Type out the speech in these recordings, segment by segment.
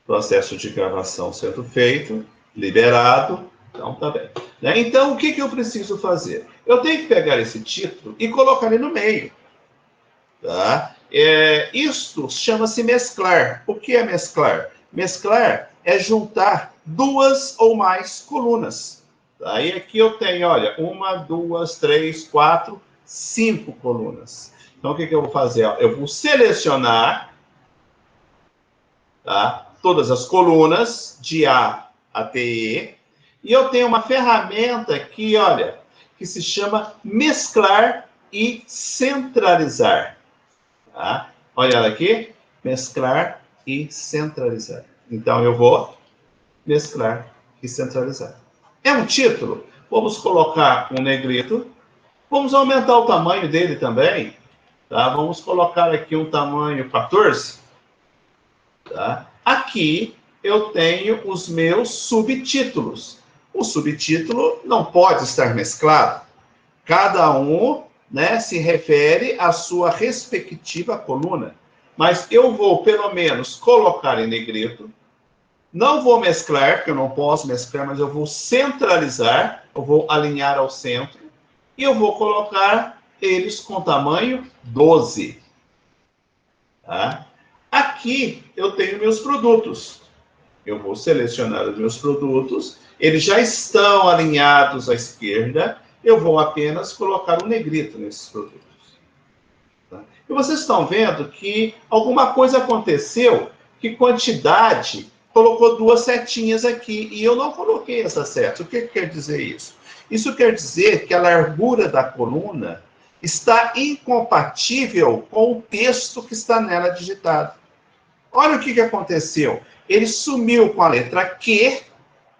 Processo de gravação sendo feito, liberado. Então, tá bem. Né? Então, o que eu preciso fazer? Eu tenho que pegar esse título e colocar ele no meio. Tá? Isto chama-se mesclar. O que é mesclar? Mesclar é juntar duas ou mais colunas. Aí aqui eu tenho, olha, 1, 2, 3, 4, 5 colunas. Então, o que eu vou fazer? Eu vou selecionar, tá, todas as colunas de A até E, e eu tenho uma ferramenta aqui, olha, que se chama mesclar e centralizar. Tá? Olha ela aqui, mesclar e centralizar. Então, eu vou mesclar e centralizar. É um título? Vamos colocar um negrito. Vamos aumentar o tamanho dele também. Tá? Vamos colocar aqui um tamanho 14. Tá? Aqui eu tenho os meus subtítulos. O subtítulo não pode estar mesclado. Cada um, né, se refere à sua respectiva coluna. Mas eu vou, pelo menos, colocar em negrito. Não vou mesclar, porque eu não posso mesclar, mas eu vou centralizar, eu vou alinhar ao centro. E eu vou colocar eles com tamanho 12. Tá? Aqui eu tenho meus produtos. Eu vou selecionar os meus produtos. Eles já estão alinhados à esquerda. Eu vou apenas colocar um negrito nesses produtos. Tá? E vocês estão vendo que alguma coisa aconteceu, que quantidade colocou duas setinhas aqui, e eu não coloquei essa seta. O que quer dizer isso? Isso quer dizer que a largura da coluna está incompatível com o texto que está nela digitado. Olha o que aconteceu. Ele sumiu com a letra Q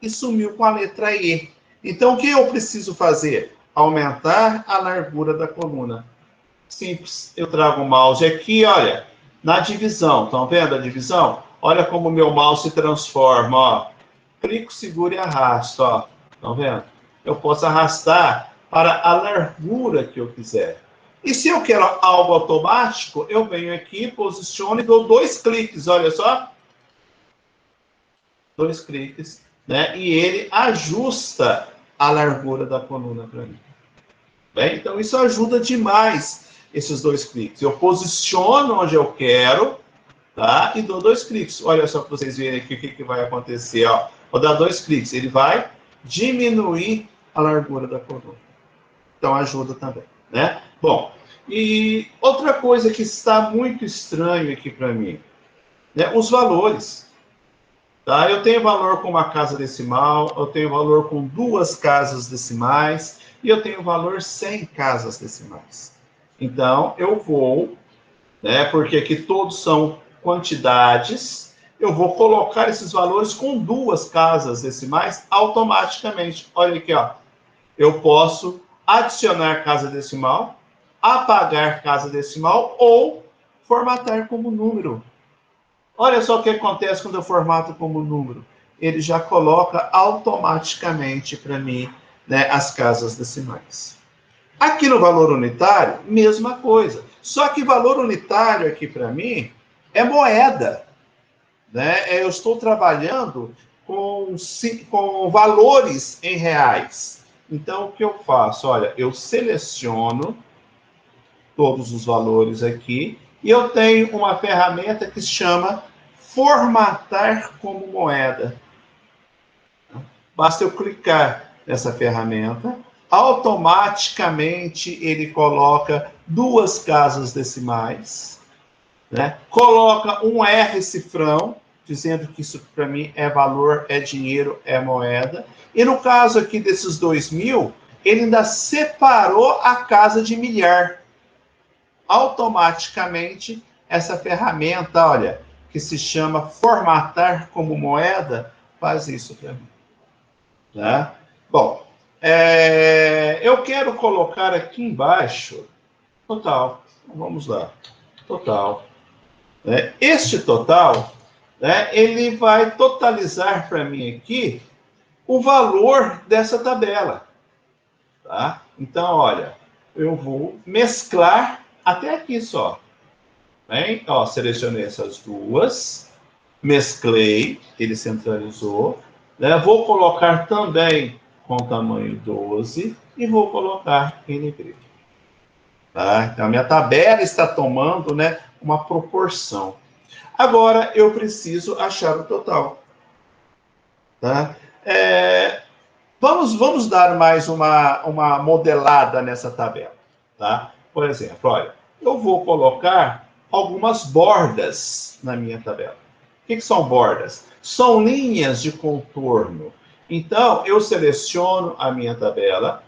e sumiu com a letra E. Então, o que eu preciso fazer? Aumentar a largura da coluna. Simples. Eu trago o mouse aqui, olha, na divisão. Estão vendo a divisão? Olha como o meu mouse se transforma, ó. Clico, seguro e arrasto, ó. Estão vendo? Eu posso arrastar para a largura que eu quiser. E se eu quero algo automático, eu venho aqui, posiciono e dou 2 cliques, olha só. 2 cliques, né? E ele ajusta a largura da coluna para mim. Bem, então isso ajuda demais, esses 2 cliques. Eu posiciono onde eu quero, tá? E dou 2 cliques. Olha só para vocês verem aqui o que vai acontecer, ó. Vou dar 2 cliques, ele vai diminuir a largura da coluna. Então ajuda também, né? Bom, e outra coisa que está muito estranho aqui para mim, né? Os valores. Tá? Eu tenho valor com uma casa decimal, eu tenho valor com 2 casas decimais e eu tenho valor sem casas decimais. Então, eu vou, né, porque aqui todos são quantidades, eu vou colocar esses valores com 2 casas decimais automaticamente. Olha aqui, ó. Eu posso adicionar casa decimal, apagar casa decimal ou formatar como número. Olha só o que acontece quando eu formato como número. Ele já coloca automaticamente para mim, né, as casas decimais. Aqui no valor unitário, mesma coisa. Só que valor unitário aqui para mim é moeda. Né? Eu estou trabalhando com valores em reais. Então, o que eu faço? Olha, eu seleciono todos os valores aqui e eu tenho uma ferramenta que se chama formatar como moeda. Basta eu clicar nessa ferramenta, automaticamente ele coloca 2 casas decimais, né? Coloca um R cifrão, dizendo que isso para mim é valor, é dinheiro, é moeda. E no caso aqui desses 2.000, ele ainda separou a casa de milhar. Automaticamente, essa ferramenta, olha, que se chama formatar como moeda, faz isso para mim. Tá? Bom, eu quero colocar aqui embaixo, total, vamos lá, total. Este total, né, ele vai totalizar para mim aqui o valor dessa tabela. Tá? Então, olha, eu vou mesclar até aqui só. Bem, ó, selecionei essas 2. mesclei, ele centralizou, né? Vou colocar também com tamanho 12 e vou colocar em negrito. Tá? Então, a minha tabela está tomando, né, uma proporção. Agora, eu preciso achar o total. Tá? Vamos dar mais uma modelada nessa tabela. Tá? Por exemplo, olha, eu vou colocar algumas bordas na minha tabela. O que são bordas? São linhas de contorno. Então, eu seleciono a minha tabela,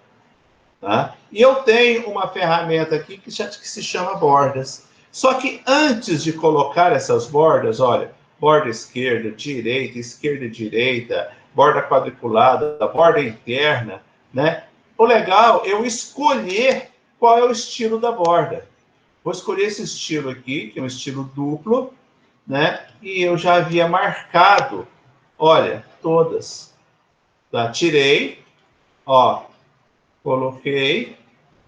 tá? E eu tenho uma ferramenta aqui que se chama bordas. Só que antes de colocar essas bordas, olha, borda esquerda, direita, borda quadriculada, borda interna, né? O legal é eu escolher qual é o estilo da borda. Vou escolher esse estilo aqui, que é um estilo duplo, né? E eu já havia marcado, olha, todas. Tá? Tirei, ó, coloquei,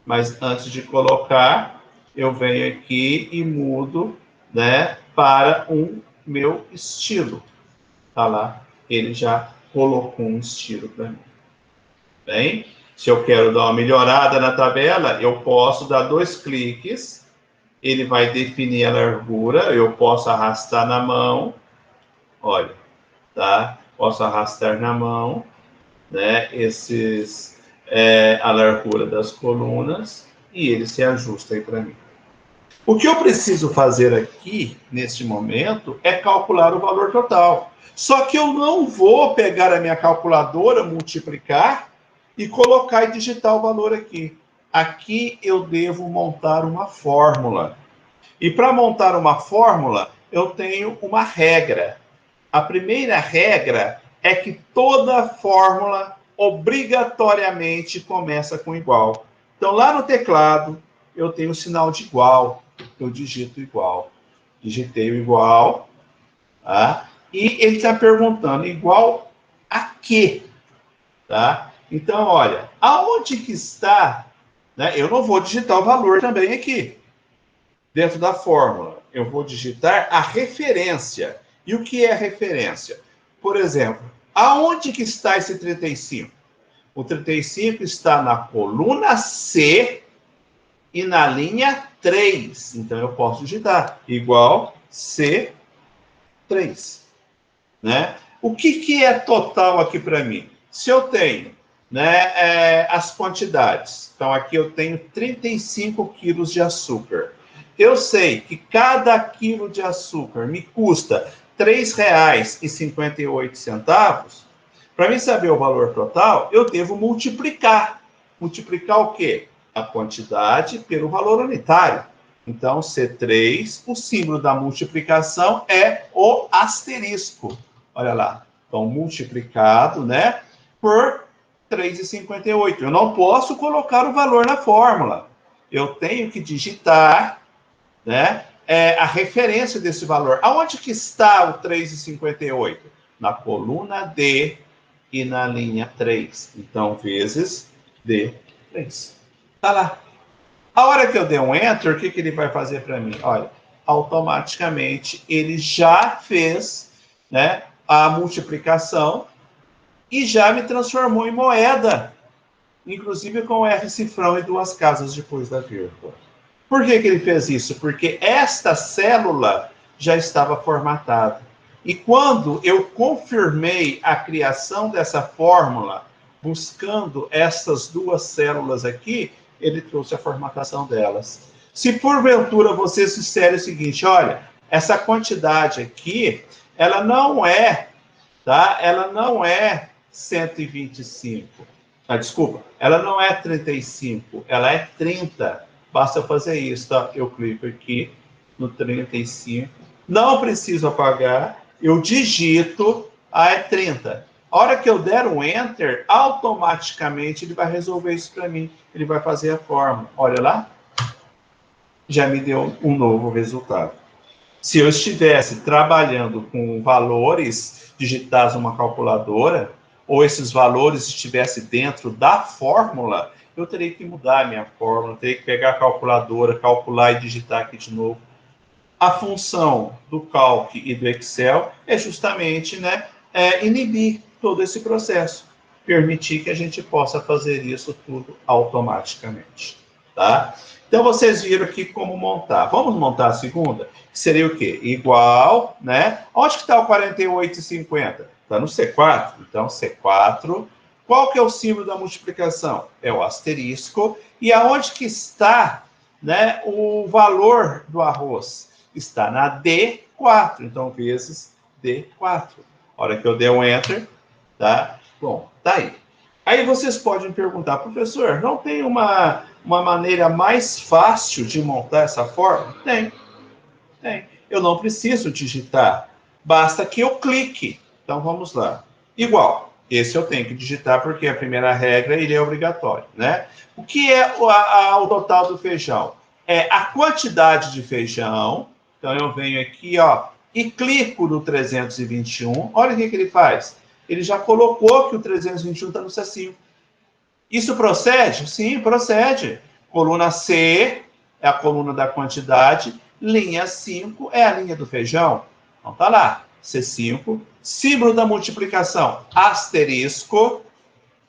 mas antes de colocar, eu venho aqui e mudo, né, para um meu estilo. Tá lá, ele já colocou um estilo para mim. Bem, se eu quero dar uma melhorada na tabela, eu posso dar 2 cliques, ele vai definir a largura, eu posso arrastar na mão, olha, tá? Posso arrastar na mão, né, a largura das colunas, e ele se ajusta aí para mim. O que eu preciso fazer aqui, neste momento, é calcular o valor total. Só que eu não vou pegar a minha calculadora, multiplicar e colocar e digitar o valor aqui. Aqui eu devo montar uma fórmula. E para montar uma fórmula, eu tenho uma regra. A primeira regra é que toda fórmula obrigatoriamente começa com igual. Então, lá no teclado, eu tenho o sinal de igual. Eu digito igual. Digitei o igual. Tá? E ele está perguntando igual a quê? Tá? Então, olha, aonde que está... Né? Eu não vou digitar o valor também aqui. Dentro da fórmula, eu vou digitar a referência. E o que é referência? Por exemplo, aonde que está esse 35? O 35 está na coluna C e na linha 3. Então, eu posso digitar igual C3. Né? O que é total aqui para mim? Se eu tenho, né, as quantidades. Então, aqui eu tenho 35 quilos de açúcar. Eu sei que cada quilo de açúcar me custa R$ 3,58. Para mim saber o valor total, eu devo multiplicar. Multiplicar o quê? A quantidade pelo valor unitário. Então, C3, o símbolo da multiplicação é o asterisco. Olha lá. Então, multiplicado, né, por 3,58. Eu não posso colocar o valor na fórmula. Eu tenho que digitar, né, a referência desse valor. Aonde que está o 3,58? Na coluna D e na linha 3. Então, vezes D3. Tá lá. A hora que eu der um Enter, o que ele vai fazer para mim? Olha, automaticamente ele já fez, né, a multiplicação e já me transformou em moeda, inclusive com o R cifrão e 2 casas depois da vírgula. Por que ele fez isso? Porque esta célula já estava formatada. E quando eu confirmei a criação dessa fórmula, buscando essas 2 células aqui, ele trouxe a formatação delas. Se porventura vocês disserem o seguinte, olha, essa quantidade aqui, ela não é, tá? Ela não é 125. Desculpa, ela não é 35, ela é 30. Basta fazer isso, tá? Eu clico aqui no 35. Não preciso apagar. Eu digito, é 30. A hora que eu der um Enter, automaticamente ele vai resolver isso para mim. Ele vai fazer a fórmula. Olha lá. Já me deu um novo resultado. Se eu estivesse trabalhando com valores digitados numa calculadora, ou esses valores estivessem dentro da fórmula, eu teria que mudar a minha fórmula, teria que pegar a calculadora, calcular e digitar aqui de novo. a função do Calc e do Excel é justamente, né, inibir todo esse processo, permitir que a gente possa fazer isso tudo automaticamente, tá? Então, vocês viram aqui como montar. Vamos montar a segunda? Que seria o quê? Igual, né? Onde que está o 48,50? Está no C4. Então, C4. Qual que é o símbolo da multiplicação? É o asterisco. E aonde que está, né, o valor do arroz? Está na D4. Então, vezes D4. A hora que eu der um Enter, tá? Bom, tá aí. Aí vocês podem me perguntar, professor, não tem uma maneira mais fácil de montar essa forma? Tem. Eu não preciso digitar, basta que eu clique. Então, vamos lá. Igual, esse eu tenho que digitar porque a primeira regra ele é obrigatório, né? O que é o total do feijão? É a quantidade de feijão. Então, eu venho aqui, ó, e clico no 321. Olha o que ele faz. Ele já colocou que o 321 está no C5. Isso procede? Sim, procede. Coluna C é a coluna da quantidade, linha 5 é a linha do feijão. Então tá lá, C5, símbolo da multiplicação, asterisco,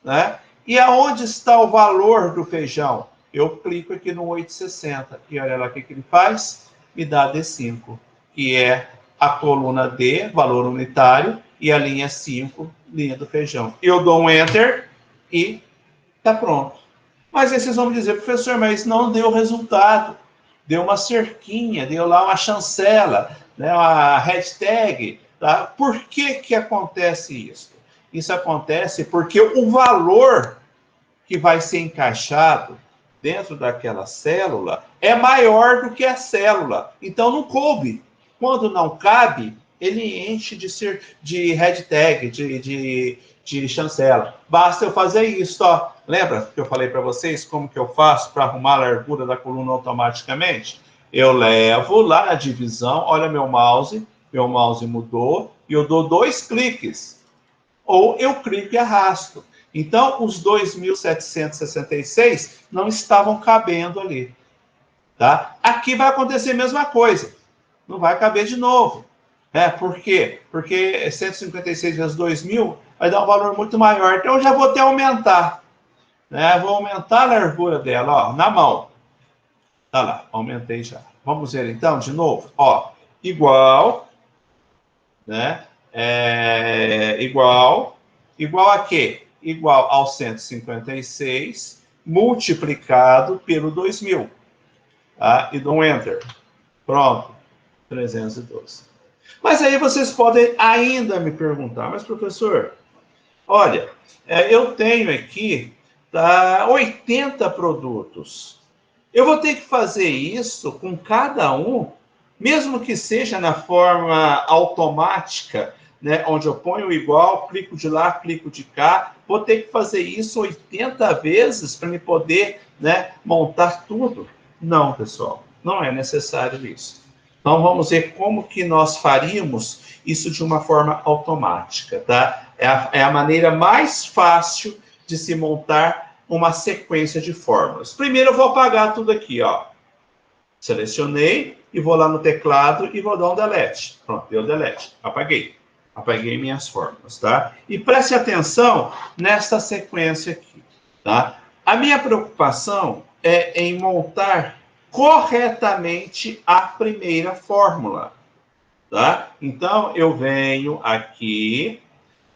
né? E aonde está o valor do feijão? Eu clico aqui no 860 e olha lá o que ele faz, me dá D5, que é a coluna D, valor unitário, e a linha 5, linha do feijão. Eu dou um Enter e está pronto. Mas aí vocês vão me dizer, professor, mas não deu resultado. Deu uma cerquinha, deu lá uma chancela, né, uma hashtag. Tá? Por que que acontece isso? Isso acontece porque o valor que vai ser encaixado dentro daquela célula é maior do que a célula. Então não coube. Quando não cabe, ele enche de hashtag, de chancela. Basta eu fazer isso, ó. Lembra que eu falei para vocês como que eu faço para arrumar a largura da coluna automaticamente? Eu levo lá na divisão, olha meu mouse mudou, e eu dou 2 cliques. Ou eu clico e arrasto. Então, os 2.766 não estavam cabendo ali. Tá? Aqui vai acontecer a mesma coisa. Não vai caber de novo. Por quê? Porque 156 vezes 2.000 vai dar um valor muito maior. Então, eu já vou até aumentar. Né? Vou aumentar a largura dela, ó, na mão. Tá lá, aumentei já. Vamos ver então, de novo. Ó, igual, né? Igual a quê? Igual ao 156 multiplicado pelo 2.000. Tá? E dou um Enter. Pronto. 312. Mas aí vocês podem ainda me perguntar, mas professor, olha, eu tenho aqui 80 produtos. Eu vou ter que fazer isso com cada um, mesmo que seja na forma automática, né, onde eu ponho igual, clico de lá, clico de cá, vou ter que fazer isso 80 vezes para me poder, né, montar tudo? Não, pessoal, não é necessário isso. Então, vamos ver como que nós faríamos isso de uma forma automática, tá? É a maneira mais fácil de se montar uma sequência de fórmulas. Primeiro, eu vou apagar tudo aqui, ó. Selecionei e vou lá no teclado e vou dar um delete. Pronto, deu delete. Apaguei. Apaguei minhas fórmulas, tá? E preste atenção nesta sequência aqui, tá? A minha preocupação é em montar corretamente a primeira fórmula, tá? Então, eu venho aqui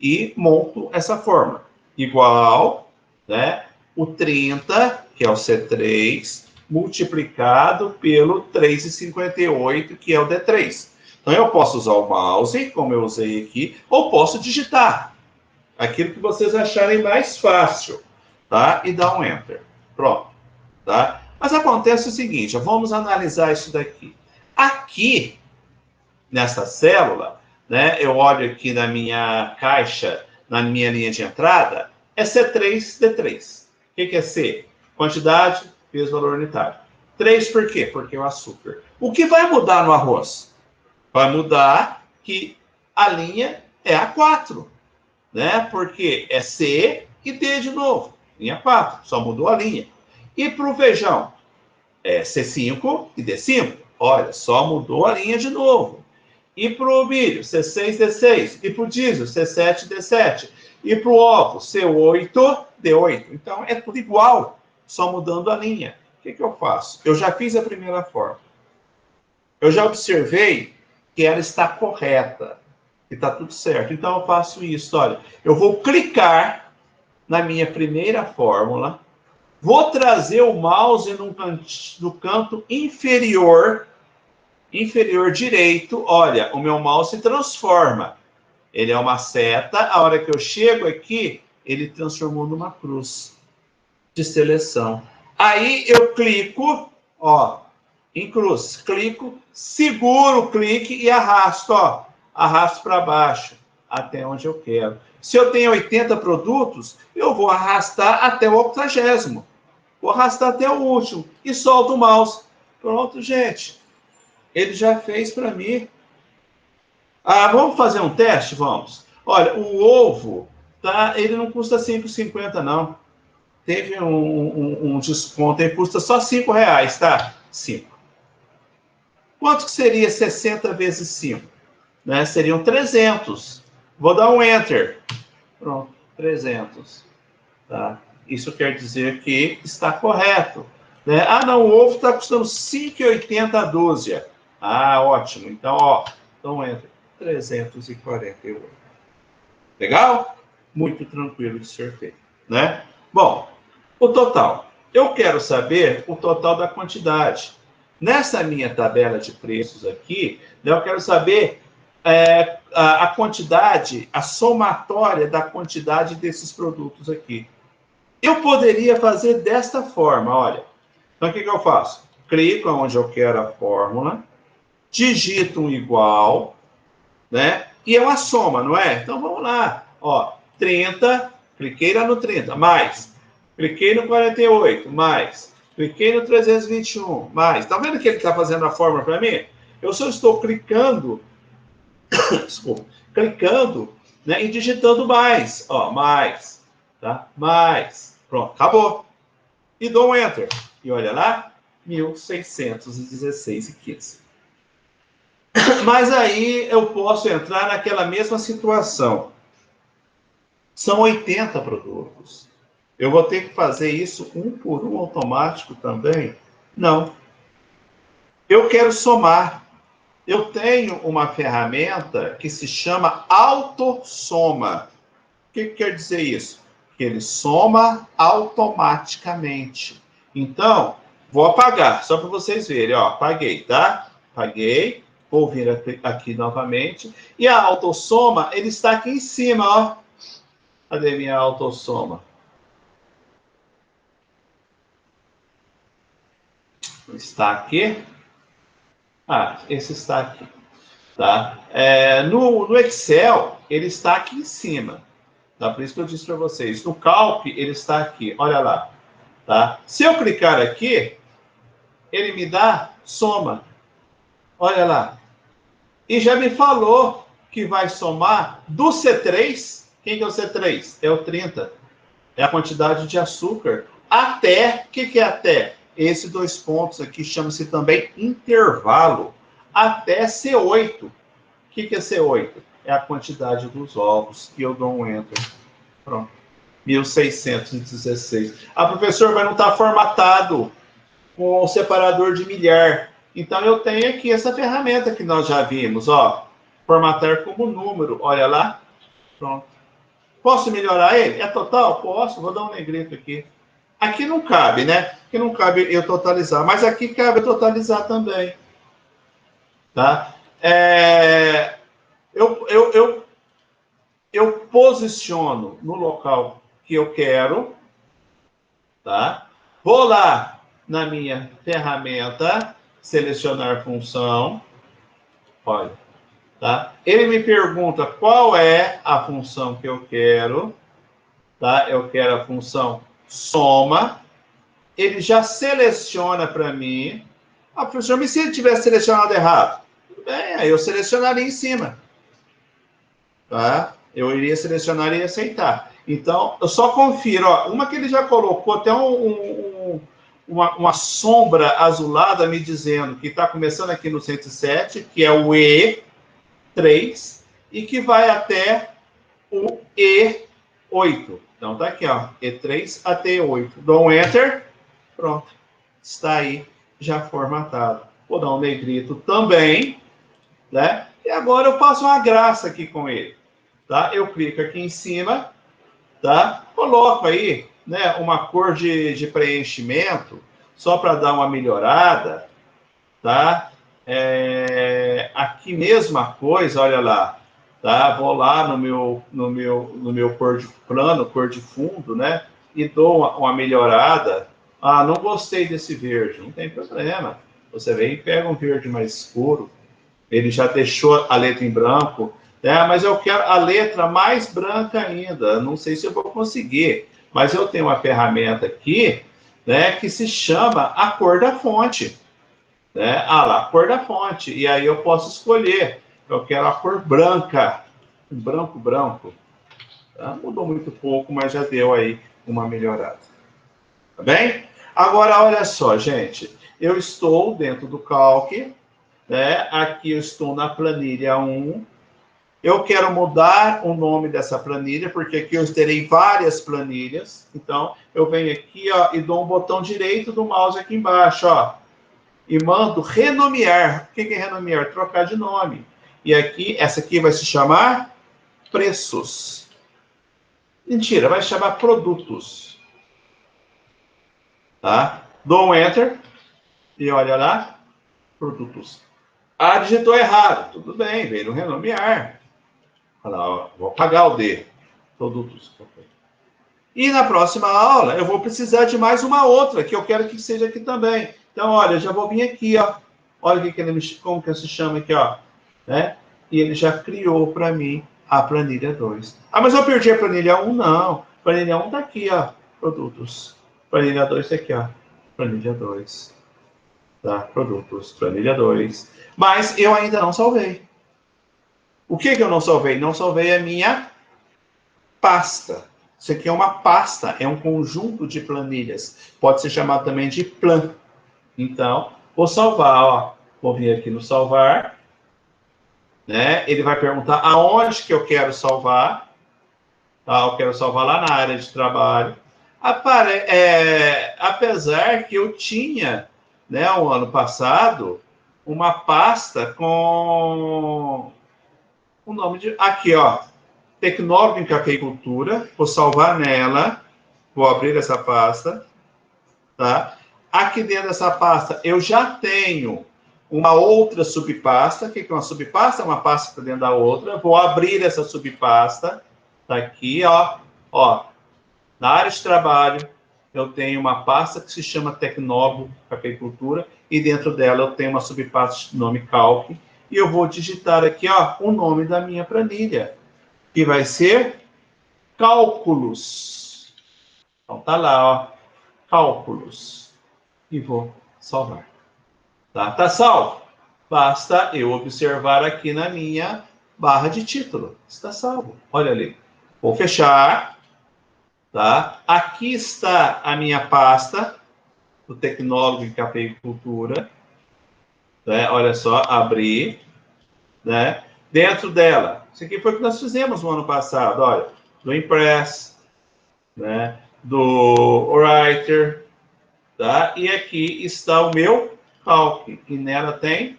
e monto essa fórmula. Igual, né? O 30, que é o C3, multiplicado pelo 3,58, que é o D3. Então, eu posso usar o mouse, como eu usei aqui, ou posso digitar aquilo que vocês acharem mais fácil, tá? E dar um Enter. Pronto, tá? Mas acontece o seguinte, vamos analisar isso daqui. Aqui, nessa célula, né, eu olho aqui na minha caixa, na minha linha de entrada, é C3, D3. O que é C? Quantidade, peso, valor unitário. 3 por quê? Porque é o açúcar. O que vai mudar no arroz? Vai mudar que a linha é a 4, né? Porque é C e D de novo. Linha 4, só mudou a linha. E para o feijão, é C5 e D5. Olha, só mudou a linha de novo. E para o milho, C6, D6. E para o diesel, C7, D7. E para o ovo, C8, D8. Então, é tudo igual, só mudando a linha. O que eu faço? Eu já fiz a primeira forma. Eu já observei que ela está correta, que está tudo certo. Então, eu faço isso. Olha, eu vou clicar na minha primeira fórmula, vou trazer o mouse no canto inferior direito. Olha, o meu mouse se transforma. Ele é uma seta. A hora que eu chego aqui, ele transformou numa cruz de seleção. Aí eu clico, ó, em cruz. Clico, seguro o clique e arrasto, ó. Arrasto para baixo, até onde eu quero. Se eu tenho 80 produtos, eu vou arrastar até o 80º. Vou arrastar até o último e solto o mouse. Pronto, gente. Ele já fez para mim. Ah, vamos fazer um teste? Vamos. Olha, o ovo, tá? Ele não custa 5,50, não. Teve um desconto, ele custa só R$5, tá? 5. Quanto que seria 60 vezes 5? Né? Seriam 300. Vou dar um Enter. Pronto, 300. Tá? Isso quer dizer que está correto. Né? Ah, não, o ovo está custando 5,80 a dúzia. Ah, ótimo. Então, ó, então Enter. 348. Legal? Muito tranquilo de ser feito, né? Bom, o total. Eu quero saber o total da quantidade. Nessa minha tabela de preços aqui, né, eu quero saber a quantidade, a somatória da quantidade desses produtos aqui. Eu poderia fazer desta forma, olha. Então, o que eu faço? Clico onde eu quero a fórmula, digito um igual, né? E é uma soma, não é? Então, vamos lá. Ó, 30, cliquei lá no 30, mais. Cliquei no 48, mais. Cliquei no 321, mais. Tá vendo que ele está fazendo a fórmula para mim? Eu só estou clicando, desculpa, clicando, né, e digitando mais. Ó, mais, tá? Mais. Pronto, acabou. E dou um Enter. E olha lá, 1.616,15. Mas aí eu posso entrar naquela mesma situação. São 80 produtos. Eu vou ter que fazer isso um por um automático também? Não. Eu quero somar. Eu tenho uma ferramenta que se chama autossoma. O que quer dizer isso? Que ele soma automaticamente. Então, vou apagar, só para vocês verem. Ó, apaguei, tá? Apaguei. Vou vir aqui novamente. E a autossoma, ele está aqui em cima, ó. Cadê minha autossoma? Está aqui. Ah, esse está aqui. Tá? No Excel, ele está aqui em cima. Tá? Por isso que eu disse para vocês. No Calc, ele está aqui. Olha lá. Tá? Se eu clicar aqui, ele me dá soma. Olha lá. E já me falou que vai somar do C3. Quem que é o C3? É o 30. É a quantidade de açúcar. Até, o que é até? Esses 2 pontos aqui chama-se também intervalo. Até C8. O que é C8? É a quantidade dos ovos. E eu dou um Enter. Pronto. 1.616. Ah, professor, mas não está formatado com o separador de milhar. Então, eu tenho aqui essa ferramenta que nós já vimos, ó. Formatar como número. Olha lá. Pronto. Posso melhorar ele? É total? Posso. Vou dar um negrito aqui. Aqui não cabe, né? Aqui não cabe eu totalizar. Mas aqui cabe eu totalizar também. Tá? Eu posiciono no local que eu quero, tá? Vou lá na minha ferramenta, selecionar função, olha, tá? Ele me pergunta qual é a função que eu quero, tá? Eu quero a função soma, ele já seleciona para mim. Ah, professor, mas se ele tivesse selecionado errado? Tudo bem, aí eu selecionaria em cima, tá? Eu iria selecionar e aceitar. Então, eu só confiro. Ó, uma que ele já colocou até uma sombra azulada me dizendo que está começando aqui no 107, que é o E3, e que vai até o E8. Então, tá aqui, ó, E3 até E8. Dou um Enter, pronto. Está aí, já formatado. Vou dar um negrito também, né? E agora eu faço uma graça aqui com ele, tá? Eu clico aqui em cima, tá? Coloco aí, né, uma cor de preenchimento, só para dar uma melhorada, tá? Aqui mesma coisa, olha lá, tá? Vou lá no meu cor de plano, cor de fundo, né? E dou uma melhorada. Ah, não gostei desse verde, não tem problema. Você vem e pega um verde mais escuro. Ele já deixou a letra em branco, né? Mas eu quero a letra mais branca ainda. Não sei se eu vou conseguir, mas eu tenho uma ferramenta aqui, né, que se chama a cor da fonte, né? Ah lá, a cor da fonte. E aí eu posso escolher. Eu quero a cor branca, um branco branco. Tá? Mudou muito pouco, mas já deu aí uma melhorada. Tá bem? Agora, olha só, gente. Eu estou dentro do Calc, né? Aqui eu estou na planilha 1. Eu quero mudar o nome dessa planilha, porque aqui eu terei várias planilhas. Então, eu venho aqui, ó, e dou um botão direito do mouse aqui embaixo, ó. E mando renomear. O que é renomear? Trocar de nome. E aqui, essa aqui vai se chamar preços. Mentira, vai se chamar produtos. Tá? Dou um Enter. E olha lá, produtos. Ah, digitou errado. Tudo bem, veio no renomear. Olha lá, ó, vou apagar o D. Produtos. E na próxima aula, eu vou precisar de mais uma outra, que eu quero que seja aqui também. Então, olha, eu já vou vir aqui, ó. Olha como que se chama aqui, ó. Né? E ele já criou para mim a planilha 2. Ah, mas eu perdi a planilha 1? Não. Planilha 1 tá aqui, ó. Produtos. Planilha 2 tá aqui, ó. Planilha 2. Tá? Produtos. Planilha 2. Mas eu ainda não salvei. O que eu não salvei? Não salvei a minha pasta. Isso aqui é uma pasta, é um conjunto de planilhas. Pode ser chamado também de plan. Então, vou salvar, ó. Vou vir aqui no salvar, né? Ele vai perguntar aonde que eu quero salvar. Tá? Eu quero salvar lá na área de trabalho. Apesar que eu tinha, né, o ano passado, uma pasta com o nome de... Aqui, ó. Tecnólogo em cafeicultura. Vou salvar nela. Vou abrir essa pasta. Tá? Aqui dentro dessa pasta, eu já tenho uma outra subpasta. O que é uma subpasta? Uma pasta que está dentro da outra. Vou abrir essa subpasta. Tá aqui, ó. Ó. Na área de trabalho, eu tenho uma pasta que se chama Tecnólogo Cafeicultura. E dentro dela eu tenho uma subpasta de nome Calc. E eu vou digitar aqui, ó, o nome da minha planilha, que vai ser cálculos. Então tá lá, ó, cálculos. E vou salvar. Tá salvo? Basta eu observar aqui na minha barra de título. Está salvo. Olha ali. Vou fechar. Tá? Aqui está a minha pasta do Tecnólogo em Cafeicultura. Né? Olha só, abrir. Né? Dentro dela, isso aqui foi o que nós fizemos no ano passado, olha, do Impress, né? Do Writer, tá? E aqui está o meu Calc, e nela tem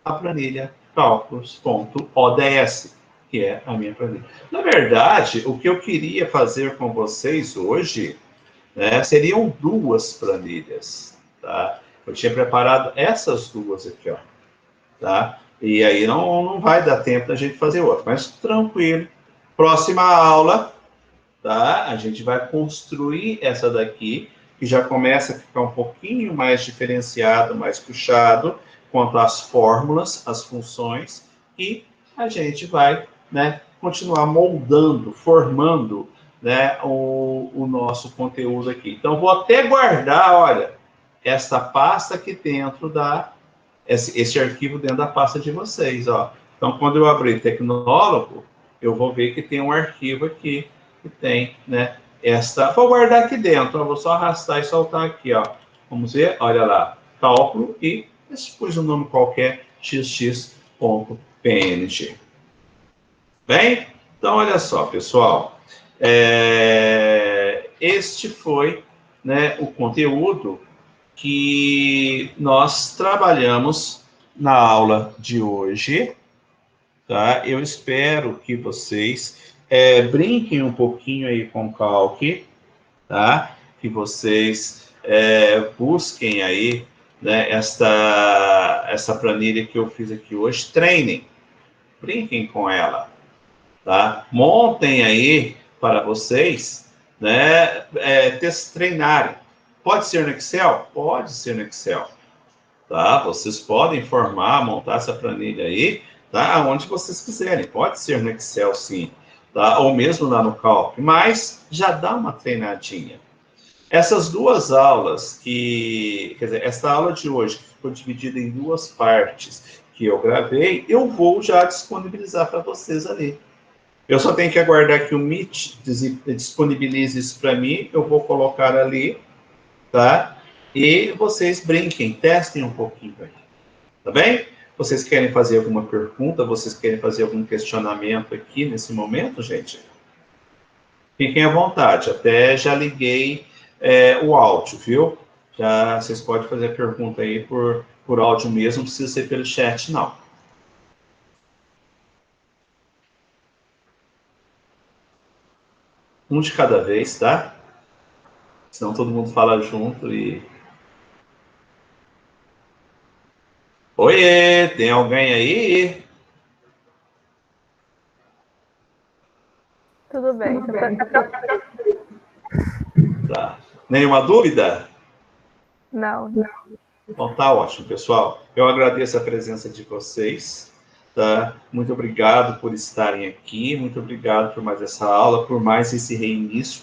a planilha cálculos.ods, que é a minha planilha. Na verdade, o que eu queria fazer com vocês hoje, né, seriam duas planilhas, tá? Eu tinha preparado essas duas aqui, ó, tá? E aí não vai dar tempo da gente fazer outra, mas tranquilo. Próxima aula, tá? A gente vai construir essa daqui, que já começa a ficar um pouquinho mais diferenciado, mais puxado, quanto às fórmulas, as funções, e a gente vai, né, continuar moldando, formando, né, o nosso conteúdo aqui. Então, vou até guardar, olha, esta pasta aqui dentro esse arquivo dentro da pasta de vocês, ó. Então, quando eu abrir Tecnólogo, eu vou ver que tem um arquivo aqui que tem, né, esta... Vou guardar aqui dentro, ó, vou só arrastar e soltar aqui, ó. Vamos ver, olha lá, cálculo e depois um nome qualquer, xx.png. Bem, então olha só, pessoal, este foi, né, o conteúdo que nós trabalhamos na aula de hoje, tá? Eu espero que vocês brinquem um pouquinho aí com o Calc, tá? Que vocês busquem aí, né, essa planilha que eu fiz aqui hoje, treinem, brinquem com ela, tá? Montem aí para vocês, né, treinarem. Pode ser no Excel? Pode ser no Excel, tá? Vocês podem formar, montar essa planilha aí, tá? Onde vocês quiserem. Pode ser no Excel, sim, tá? Ou mesmo lá no Calc, mas já dá uma treinadinha. Essas duas aulas quer dizer, essa aula de hoje, que ficou dividida em duas partes, que eu gravei, eu vou já disponibilizar para vocês ali. Eu só tenho que aguardar que o Meet disponibilize isso para mim, eu vou colocar ali, tá? E vocês brinquem, testem um pouquinho aí, tá bem? Vocês querem fazer alguma pergunta? Vocês querem fazer algum questionamento aqui nesse momento, gente? Fiquem à vontade, até já liguei o áudio, viu? Já vocês podem fazer a pergunta aí por áudio mesmo, não precisa ser pelo chat, não. Um de cada vez, tá? Senão todo mundo fala junto e... Oiê, tem alguém aí? Tudo bem. Tá. Nenhuma dúvida? Não. Bom, tá ótimo, pessoal. Eu agradeço a presença de vocês, tá? Muito obrigado por estarem aqui, muito obrigado por mais essa aula, por mais esse reinício,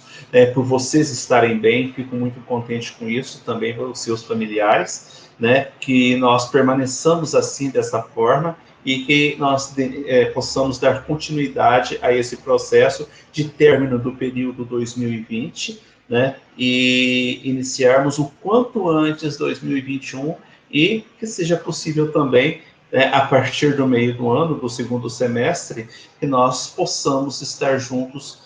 por vocês estarem bem, fico muito contente com isso, também pelos seus familiares, né? Que nós permaneçamos assim, dessa forma, e que nós possamos dar continuidade a esse processo de término do período 2020, né, e iniciarmos o quanto antes 2021 e que seja possível também, a partir do meio do ano, do segundo semestre, que nós possamos estar juntos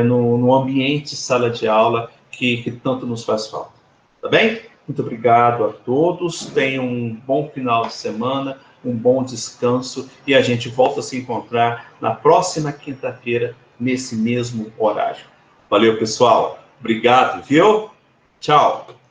no ambiente sala de aula que tanto nos faz falta. Tá bem? Muito obrigado a todos, tenham um bom final de semana, um bom descanso e a gente volta a se encontrar na próxima quinta-feira, nesse mesmo horário. Valeu, pessoal! Obrigado, viu? Tchau!